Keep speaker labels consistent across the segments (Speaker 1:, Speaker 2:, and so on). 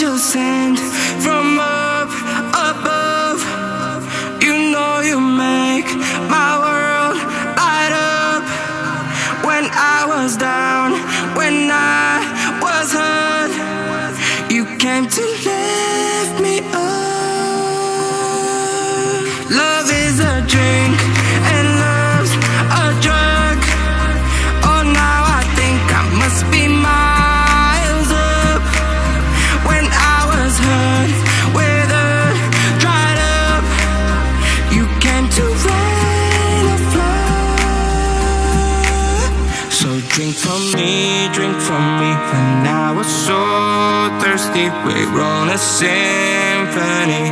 Speaker 1: angel sent from up above. You know you make my world light up. When I was down, when I was hurt, you came to lift me up. Love is a drink and love's a drug. Oh, now I think I must be miles up. When I was hurt, with earth dried up, you came to rain a flood. So drink from me when I was so thirsty. We wrote a symphony.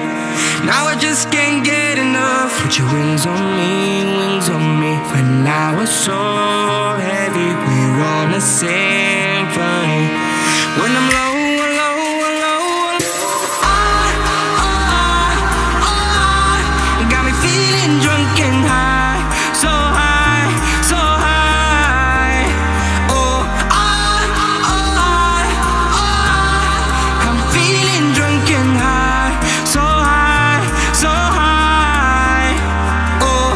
Speaker 1: Now I just can't get enough. Put your wings on me, wings on me. When I was so heavy, we wrote a symphony. When I'm low, got me feeling drunk and high, so high, so high. Oh, I'm feeling drunk and high, so high, so high. Oh.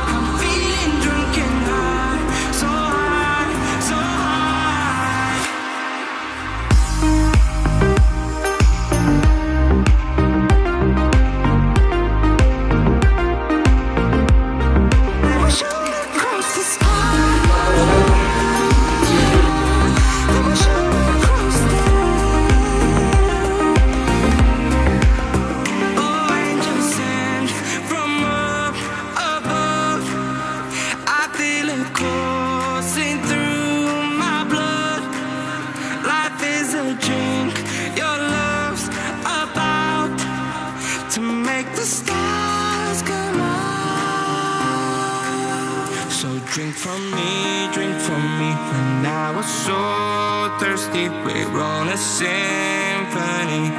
Speaker 1: I'm feeling drunk and high, so high, so high. Never should cross the sky. Never should cross Oh, angel sent from up above. I feel it coursing through my blood. Life is a drink, your love's about to make the stars come out. So drink from me when I was so thirsty. We wrote a symphony.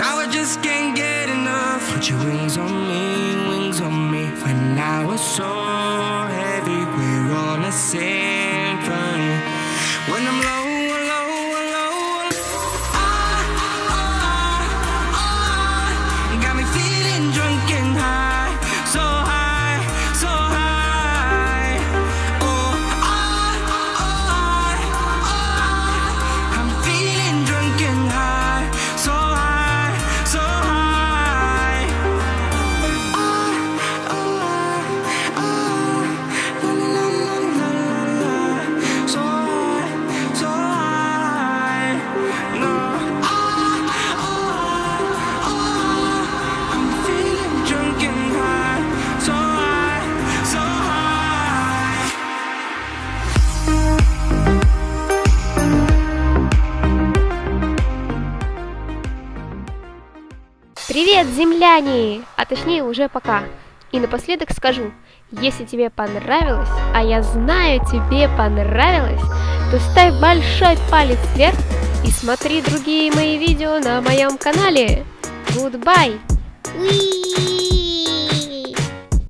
Speaker 1: Now I just can't get enough. Put your wings on me when I was so heavy. We wrote a symphony. When I'm low, got me feeling drunk and high, so high, so high. Oh, I'm feeling drunk and high, so high, so high. So high, so high. No. I'm feeling drunk and high, so high, so high.
Speaker 2: Привет, земляне! А точнее уже пока. И напоследок скажу, если тебе понравилось, а я знаю, тебе понравилось, то ставь большой палец вверх и смотри другие мои видео на моем канале. Goodbye!
Speaker 3: Уи!